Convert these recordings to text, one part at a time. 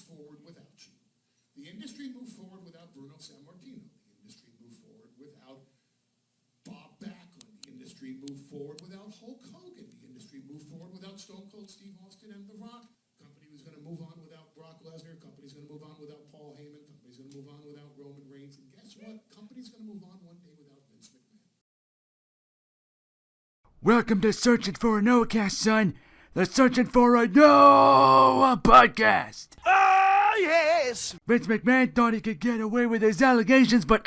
moves forward without you. The industry moved forward without Bruno Sammartino. The industry moved forward without Bob Backlund. The industry moved forward without Hulk Hogan. The industry moved forward without Stone Cold Steve Austin and The Rock. Company was going to move on without Brock Lesnar. Company's going to move on without Paul Heyman. Company's going to move on without Roman Reigns. And guess what? Company's going to move on one day without Vince McMahon. Welcome to Searching for a NoCast, son. The Searching for a Noah podcast. Oh, yes! Vince McMahon thought he could get away with his allegations, but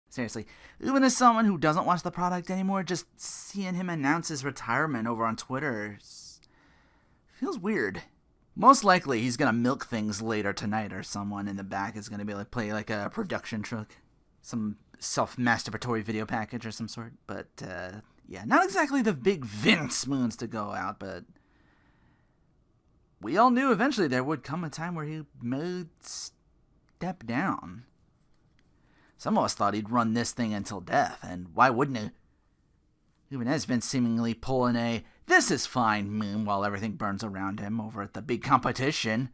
Seriously, even as someone who doesn't watch the product anymore, just seeing him announce his retirement over on Twitter feels weird. Most likely he's gonna milk things later tonight, or someone in the back is gonna be like play like a production truck. Some self-masturbatory video package or some sort, but yeah, not exactly the big Vince moons to go out, but we all knew eventually there would come a time where he may step down. Some of us thought he'd run this thing until death, and why wouldn't he? Even as Vince seemingly pulling a "this is fine" moon while everything burns around him over at the big competition.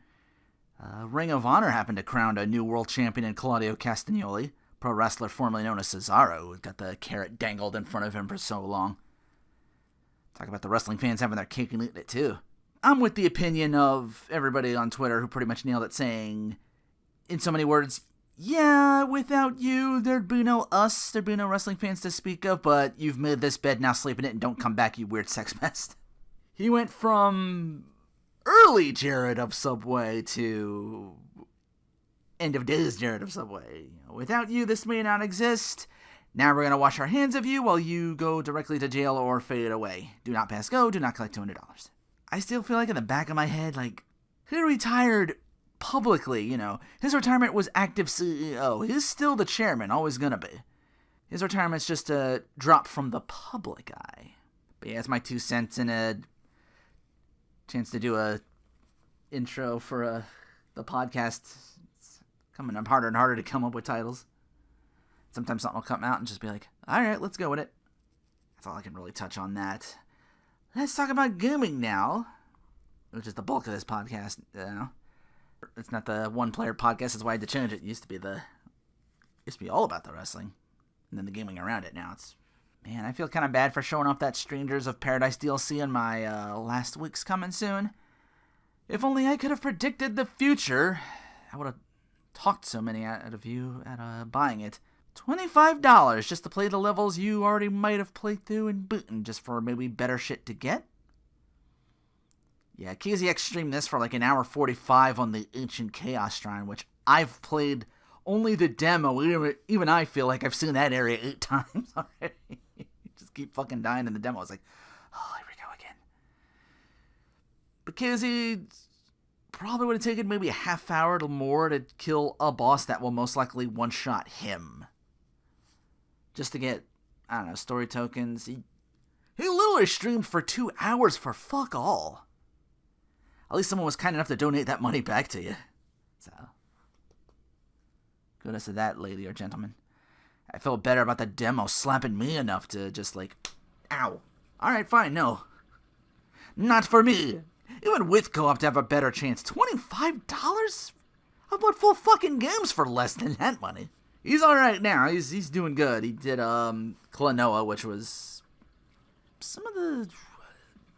Ring of Honor happened to crown a new world champion in Claudio Castagnoli, pro wrestler formerly known as Cesaro, who got the carrot dangled in front of him for so long. Talk about the wrestling fans having their cake and eating it too. I'm with the opinion of everybody on Twitter who pretty much nailed it, saying, in so many words, yeah, without you, there'd be no us, there'd be no wrestling fans to speak of, but you've made this bed, now sleep in it, and don't come back, you weird sex pest. He went from early Jared of Subway to end of days Jared of Subway. Without you, this may not exist. Now we're going to wash our hands of you while you go directly to jail or fade away. Do not pass go, do not collect $200. I still feel like in the back of my head, like, he retired publicly, His retirement was active CEO. He's still the chairman, always going to be. His retirement's just a drop from the public eye. But yeah, it's my 2 cents and a chance to do a intro for the podcast. It's coming up harder and harder to come up with titles. Sometimes something will come out and just be like, alright, let's go with it. That's all I can really touch on that. Let's talk about gaming now, which is the bulk of this podcast. It's not the one-player podcast, that's why I had to change it. It used to be all about the wrestling, and then the gaming around it now. Man, I feel kind of bad for showing off that Strangers of Paradise DLC in my last week's coming soon. If only I could have predicted the future, I would have talked so many out of you at buying it. $25 just to play the levels you already might have played through and booting just for maybe better shit to get. Yeah, KZX streamed this for like an hour 45 on the Ancient Chaos Shrine, which I've played only the demo. Even I feel like I've seen that area 8 times already. Just keep fucking dying in the demo. I was like, oh, here we go again. But KZ probably would have taken maybe a half hour or more to kill a boss that will most likely one-shot him. Just to get, I don't know, story tokens. He literally streamed for 2 hours for fuck all. At least someone was kind enough to donate that money back to you. So, kudos to that, lady or gentleman. I felt better about the demo slapping me enough to just like, ow. Alright, fine, no. Not for me. Even with co-op to have a better chance. $25? I've bought full fucking games for less than that money. He's alright now. He's doing good. He did Klonoa, which was some of the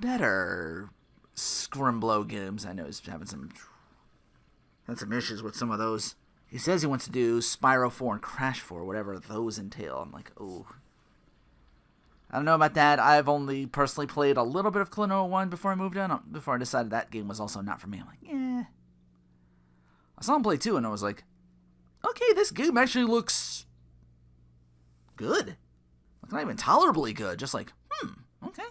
better Scrimblow games. I know he's having some issues with some of those. He says he wants to do Spyro 4 and Crash 4, whatever those entail. I'm like, oh. I don't know about that. I've only personally played a little bit of Klonoa 1 before I moved on, before I decided that game was also not for me. I'm like, eh. I saw him play 2 and I was like, okay, this game actually looks good. Like, not even tolerably good. Just like, okay.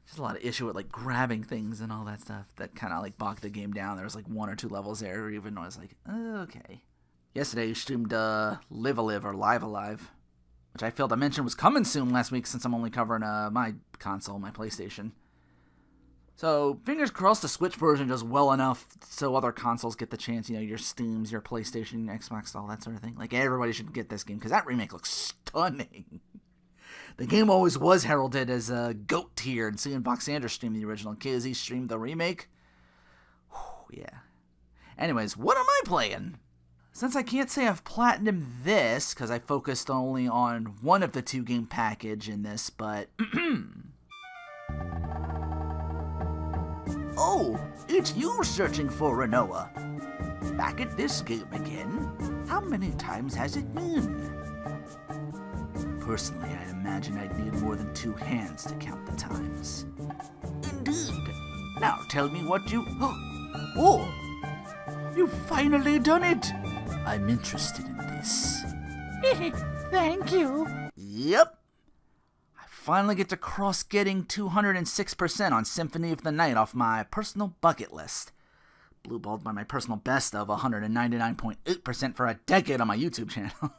Just a lot of issue with, like, grabbing things and all that stuff that kind of, like, bogged the game down. There was, like, 1 or 2 levels there, even though I was like, okay. Yesterday, you streamed Live Alive, which I failed to mention was coming soon last week since I'm only covering my console, my PlayStation. So, fingers crossed the Switch version does well enough so other consoles get the chance, your Steams, your PlayStation, your Xbox, all that sort of thing. Like, everybody should get this game, because that remake looks stunning. The game always was heralded as a GOAT tier, and seeing Boxander stream the original, KZ streamed the remake, whew, yeah. Anyways, what am I playing? Since I can't say I've platinumed this, because I focused only on one of the 2-game package in this, but... Oh, it's you searching for Rinoa. Back at this game again? How many times has it been? Personally, I imagine I'd need more than 2 hands to count the times. Indeed. Now tell me what you... Oh! You've finally done it! I'm interested in this. Thank you. Yep. I finally get to cross getting 206% on Symphony of the Night off my personal bucket list. Blueballed by my personal best of 199.8% for a decade on my YouTube channel.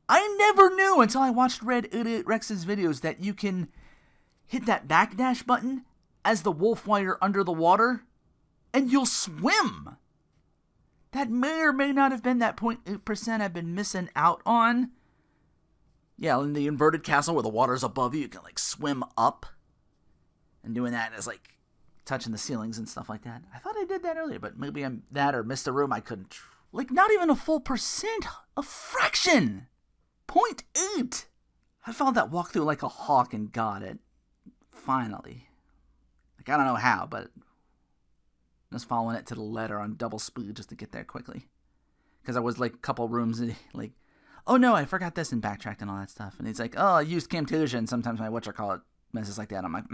I never knew until I watched Red Idiot Rex's videos that you can hit that backdash button as the wolf while you're under the water, and you'll swim. That may or may not have been that 0.8% I've been missing out on. Yeah, in the inverted castle where the water's above you, you can like swim up. And doing that is like touching the ceilings and stuff like that. I thought I did that earlier, but maybe I'm that or missed a room I couldn't. Like not even a full percent, a fraction. 0.8. I followed that walkthrough like a hawk and got it. Finally. Like I don't know how, but just following it to the letter on double speed just to get there quickly. Because I was like a couple rooms like, oh no, I forgot this and backtracked and all that stuff. And he's like, oh, I used Camtasia and sometimes my whatchamacallit messes like that. I'm like,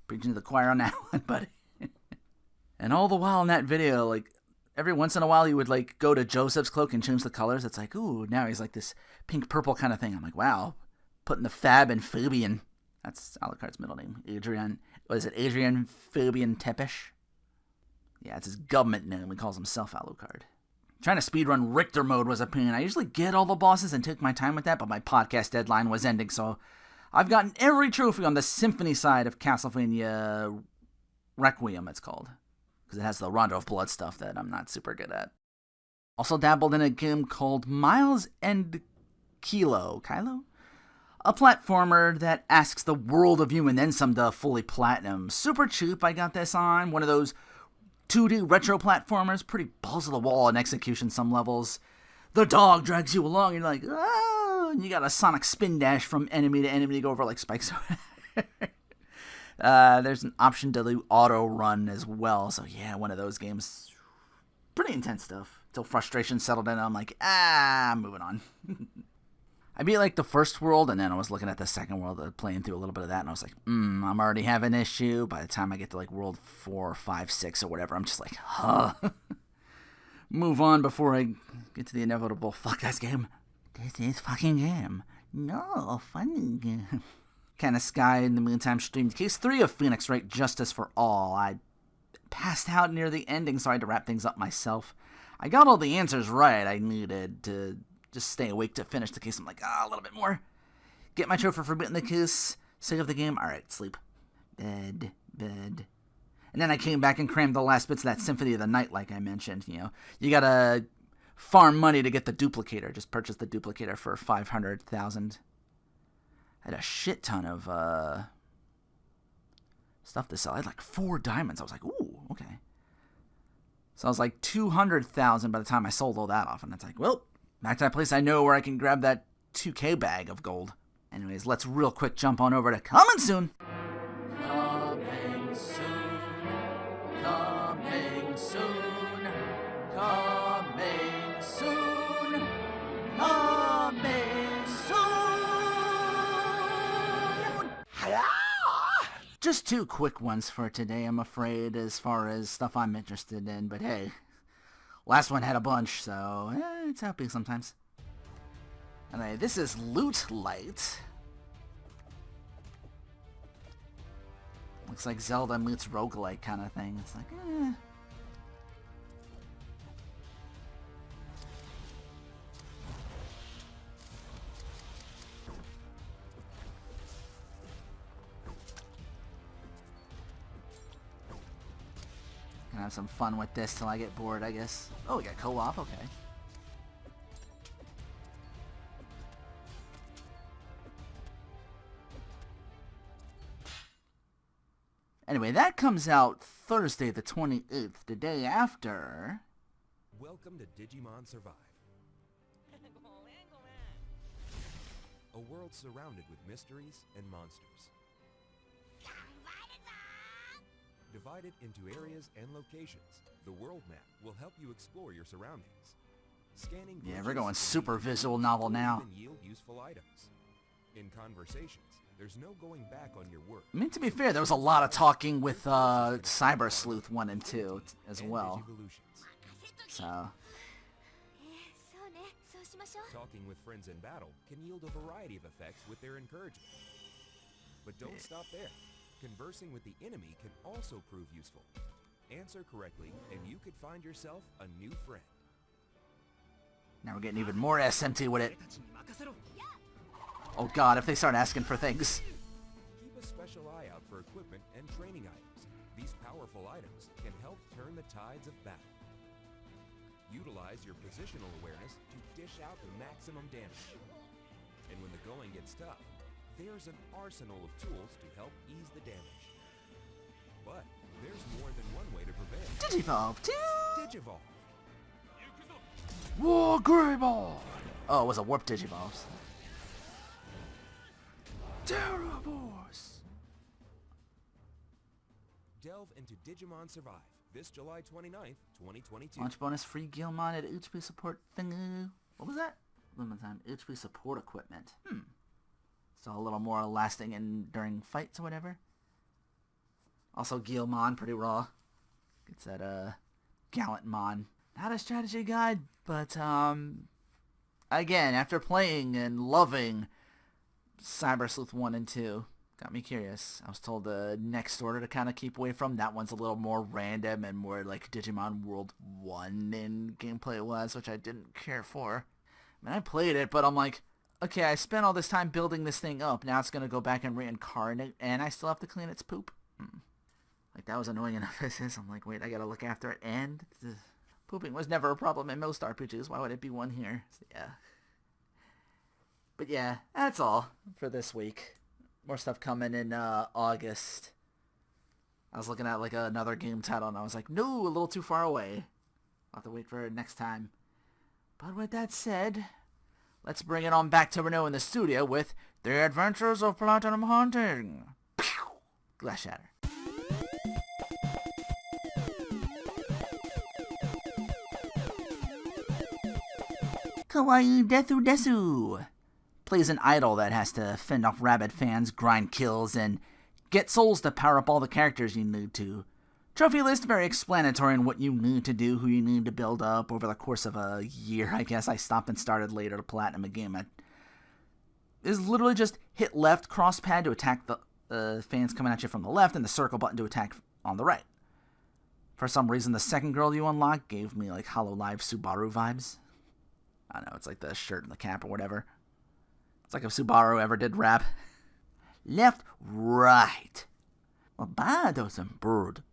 preaching to the choir on that one, buddy. And all the while in that video, like every once in a while he would like go to Joseph's cloak and change the colors. It's like, ooh, now he's like this pink purple kind of thing. I'm like, wow, putting the Fab in Fabian. That's Alucard's middle name. Adrian, what is it? Adrian Fabian Tepesh? Yeah, it's his government name. He calls himself Alucard. Trying to speedrun Richter mode was a pain. I usually get all the bosses and take my time with that, but my podcast deadline was ending, so I've gotten every trophy on the Symphony side of Castlevania Requiem, it's called. Because it has the Rondo of Blood stuff that I'm not super good at. Also dabbled in a game called Miles and Kylo? A platformer that asks the world of you and then some to fully platinum. Super cheap, I got this on. One of those 2D retro platformers. Pretty balls to the wall in execution some levels. The dog drags you along and you're like, oh, and you got a sonic spin dash from enemy to enemy to go over like spikes. There's an option to do auto run as well. So yeah, one of those games. Pretty intense stuff. Till frustration settled in and I'm like, I'm moving on. I beat like the first world, and then I was looking at the second world, playing through a little bit of that, and I was like, I'm already having an issue. By the time I get to like world 4, 5, 6, or whatever, I'm just like, move on before I get to the inevitable, fuck this game. This is fucking game. No, funny game. Kind of Sky in the meantime streamed Case 3 of Phoenix Wright Justice for All. I passed out near the ending, so I had to wrap things up myself. I got all the answers right I needed to just stay awake to finish the case. I'm like, a little bit more. Get my trophy for beating the case. Save the game. Alright, sleep. Bed. And then I came back and crammed the last bits of that Symphony of the Night, like I mentioned. You know, you gotta farm money to get the duplicator. Just purchase the duplicator for 500,000. I had a shit ton of stuff to sell. I had like 4 diamonds. I was like, ooh, okay. So I was like 200,000 by the time I sold all that off. And it's like, well, back to that place I know where I can grab that 2K bag of gold. Anyways, let's real quick jump on over to Coming Soon. Coming soon. Coming soon. Coming soon. Coming soon. Just 2 quick ones for today, I'm afraid, as far as stuff I'm interested in. But hey, last one had a bunch, so it's happy sometimes. Anyway, this is Loot Light. Looks like Zelda meets roguelike kind of thing. It's like, Gonna have some fun with this till I get bored, I guess. Oh, we got co-op, okay. Anyway, that comes out Thursday the 28th, the day after... Welcome to Digimon Survive. A world surrounded with mysteries and monsters. Divided into areas and locations, the world map will help you explore your surroundings. Scanning Yeah, we're going super visual novel now. yield useful items. In conversations, there's no going back on your work. I mean, to be fair, there was a lot of talking with Cyber Sleuth 1 and 2 as well. So... Talking with friends in battle can yield a variety of effects with their encouragement. But don't stop there. Conversing with the enemy can also prove useful. Answer correctly, and you could find yourself a new friend. Now we're getting even more SMT with it. Oh god, if they start asking for things. Keep a special eye out for equipment and training items. These powerful items can help turn the tides of battle. Utilize your positional awareness to dish out the maximum damage. And when the going gets tough, there's an arsenal of tools to help ease the damage. But there's more than one way to prevail. Digivolve 2! Digivolve. War Greyball! Oh, it was a Warp Digivolves. Terrorforce! Delve into Digimon Survive this July 29th, 2022. Launch bonus free Guilmon at HP support thingy. What was that? Limit time HP support equipment. So a little more lasting and during fights or whatever. Also Guilmon, pretty raw. Gets that Gallant Mon. Not a strategy guide, but again, after playing and loving Cyber Sleuth 1 and 2, got me curious. I was told the next order to kind of keep away from. That one's a little more random and more like Digimon World 1 in gameplay was, which I didn't care for. I mean, I played it, but I'm like, okay, I spent all this time building this thing up. Now it's going to go back and reincarnate, and I still have to clean its poop. Like, that was annoying enough as is. I'm like, wait, I got to look after it, and pooping was never a problem in most RPGs. Why would it be one here? So, yeah. But yeah, that's all for this week. More stuff coming in August. I was looking at like another game title and I was like, no, a little too far away. I'll have to wait for it next time. But with that said, let's bring it on back to Rino in the studio with The Adventures of Platinum Hunting. Pew! Glass shatter. Kawaii Desu Desu plays an idol that has to fend off rabid fans, grind kills, and get souls to power up all the characters you need to. Trophy list very explanatory on what you need to do, who you need to build up over the course of a year. I guess I stopped and started later to platinum a game. It is literally just hit left cross pad to attack the fans coming at you from the left, and the circle button to attack on the right. For some reason, the second girl you unlock gave me like HoloLive Subaru vibes. I don't know, it's like the shirt and the cap or whatever. It's like if Subaru ever did rap. Left, right. Well, bad doesn't bird.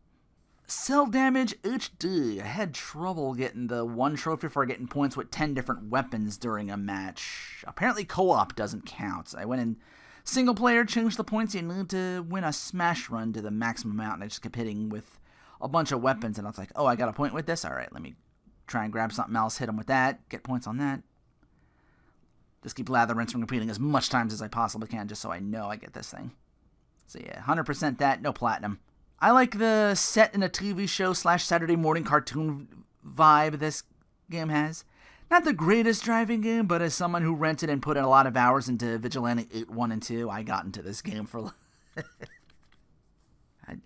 Cell Damage HD. I had trouble getting the one trophy for getting points with 10 different weapons during a match. Apparently co-op doesn't count. So I went in single player, changed the points you need to win a smash run to the maximum amount, and I just kept hitting with a bunch of weapons, and I was like, oh, I got a point with this? Alright, let me try and grab something else, hit them with that, get points on that. Just keep lather, rinse, and repeating as much times as I possibly can, just so I know I get this thing. So yeah, 100% that, no platinum. I like the set in a TV show / Saturday morning cartoon vibe this game has. Not the greatest driving game, but as someone who rented and put in a lot of hours into Vigilante 8, 1, and 2, I got into this game for...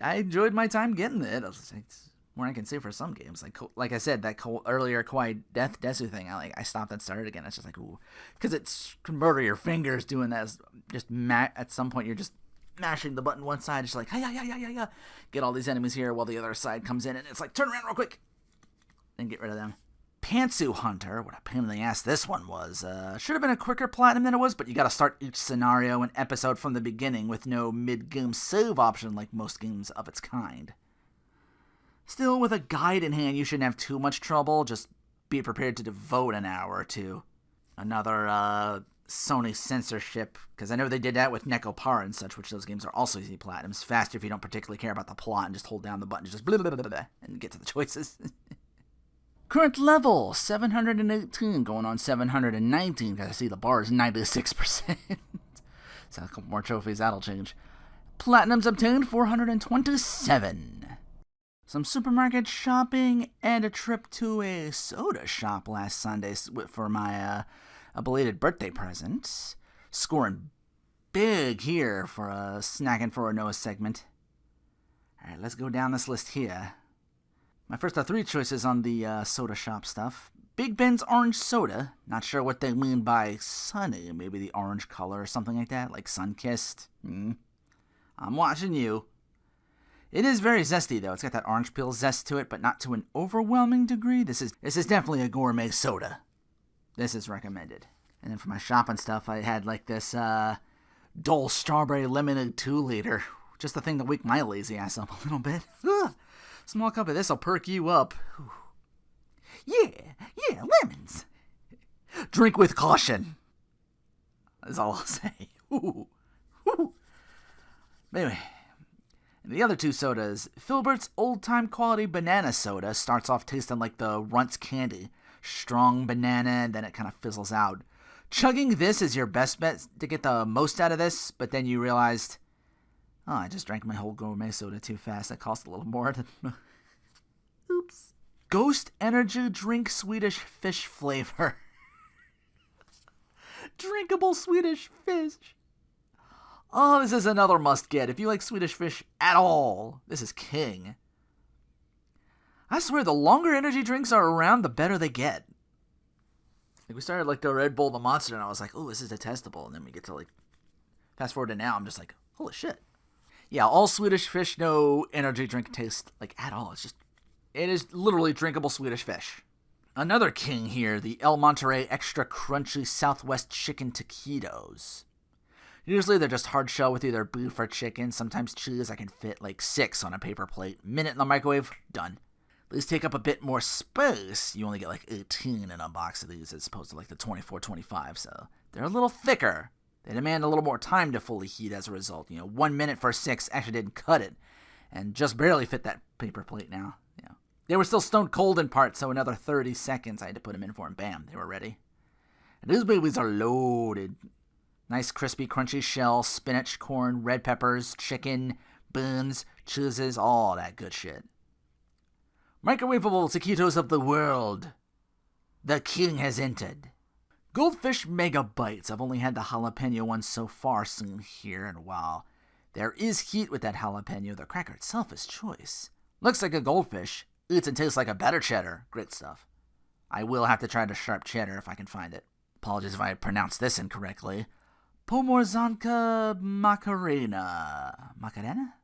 I enjoyed my time getting it. It's more I can say for some games. Like I said, that earlier Kawaii Desu thing, I stopped and started again. It's just like, ooh. Because it's can murder your fingers doing that. Just at some point, you're just mashing the button one side, just like, yeah. Get all these enemies here while the other side comes in, and it's like, turn around real quick. And get rid of them. Pantsu Hunter, what a pain in the ass this one was. Should have been a quicker platinum than it was, but you gotta start each scenario and episode from the beginning with no mid-game save option like most games of its kind. Still, with a guide in hand, you shouldn't have too much trouble. Just be prepared to devote an hour or two. Another Sony censorship, because I know they did that with Neko Para and such, which those games are also easy platinums. Faster if you don't particularly care about the plot and just hold down the button, just blah, blah, blah, blah, and get to the choices. Current level, 718, going on 719, because I see the bar is 96%. So a couple more trophies, that'll change. Platinums obtained, 427. Some supermarket shopping and a trip to a soda shop last Sunday for my a belated birthday present. Scoring big here for a Snacking for Rinoa segment. Alright, let's go down this list here. My first of 3 choices on the soda shop stuff. Big Ben's orange soda. Not sure what they mean by sunny. Maybe the orange color or something like that, like sun-kissed. I'm watching you. It is very zesty, though. It's got that orange peel zest to it, but not to an overwhelming degree. This is definitely a gourmet soda. This is recommended. And then for my shopping stuff, I had like this Dole Strawberry Lemonade 2-liter. Just the thing to wake my lazy ass up a little bit. Small cup of this will perk you up. Yeah, lemons. Drink with caution. That's all I'll say. But anyway, the other 2 sodas, Filbert's old-time quality banana soda starts off tasting like the Runts candy. Strong banana, and then it kind of fizzles out. Chugging this is your best bet to get the most out of this, but then you realized, oh, I just drank my whole gourmet soda too fast. That cost a little more. Oops. Ghost Energy Drink Swedish Fish flavor. Drinkable Swedish fish. Oh, this is another must-get. If you like Swedish fish at all, this is king. I swear, the longer energy drinks are around, the better they get. Like, we started, like, the Red Bull, the Monster, and I was like, oh, this is detestable. And then we get to, like, fast forward to now, I'm just like, holy shit. Yeah, all Swedish fish, no energy drink taste, like, at all. It is literally drinkable Swedish fish. Another king here, the El Monterey Extra Crunchy Southwest Chicken Taquitos. Usually they're just hard shell with either beef or chicken, sometimes cheese. I can fit like 6 on a paper plate. Minute in the microwave, done. These take up a bit more space. You only get like 18 in a box of these as opposed to like the 24, 25, so they're a little thicker. They demand a little more time to fully heat as a result. 1 minute for 6 actually didn't cut it, and just barely fit that paper plate now. They were still stone cold in parts, so another 30 seconds I had to put them in for, and bam, they were ready. And these babies are loaded. Nice crispy crunchy shell, spinach, corn, red peppers, chicken, beans, cheeses, all that good shit. Microwavable taquitos of the world. The king has entered. Goldfish Mega Bites. I've only had the jalapeno one so far seen here, and while there is heat with that jalapeno, the cracker itself is choice. Looks like a goldfish. Eats and tastes like a better cheddar. Great stuff. I will have to try the sharp cheddar if I can find it. Apologies if I pronounced this incorrectly. Pomorzanka Macarena. Macarena?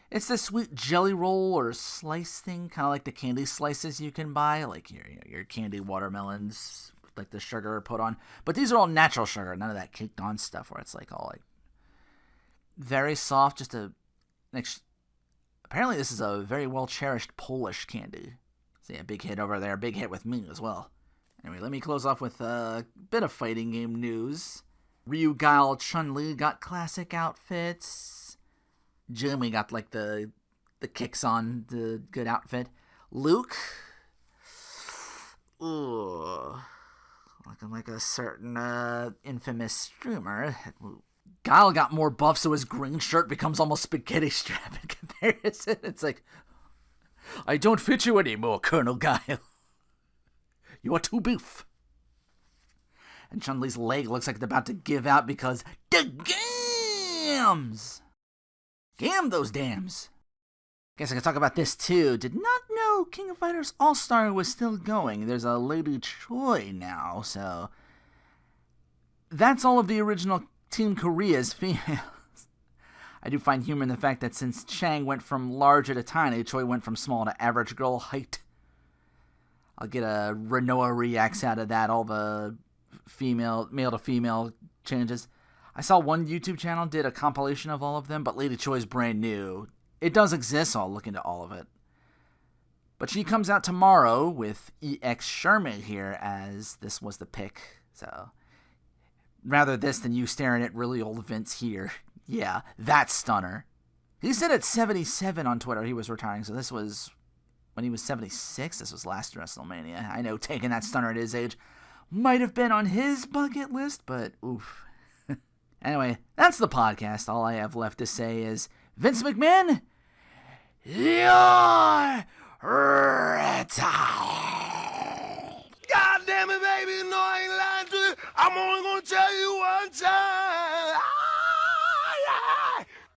It's this sweet jelly roll or slice thing, kind of like the candy slices you can buy, like your candy watermelons, like the sugar put on. But these are all natural sugar, none of that caked on stuff where it's like all like very soft, just apparently this is a very well-cherished Polish candy. See, a big hit over there, big hit with me as well. Anyway, let me close off with a bit of fighting game news. Ryu, Guile, Chun-Li got classic outfits. Jimmy got like the kicks on, the good outfit. Luke, looking like a certain infamous streamer. Guile got more buff, so his green shirt becomes almost spaghetti strap in comparison. It's like, I don't fit you anymore, Colonel Guile. You are too beef. And Chun-Li's leg looks like it's about to give out because the gams! Gam those dams! Guess I can talk about this too. Did not know King of Fighters All-Star was still going. There's a Lady Choi now, so that's all of the original Team Korea's females. I do find humor in the fact that since Chang went from larger to tiny, Choi went from small to average girl height. I'll get a Rinoa reacts out of that, all the male to female changes. I saw one YouTube channel did a compilation of all of them, but Lady Choi's brand new. It does exist, so I'll look into all of it. But she comes out tomorrow with EX SHERMIE here, as this was the pick. So rather this than you staring at really old Vince here. Yeah, that stunner. He said at 77 on Twitter he was retiring, so this was when he was 76. This was last WrestleMania. I know taking that stunner at his age might have been on his bucket list, but oof. Anyway, that's the podcast. All I have left to say is, Vince McMahon, you're retired. God damn it, baby, no, I ain't lying to you. I'm only gonna tell you one time.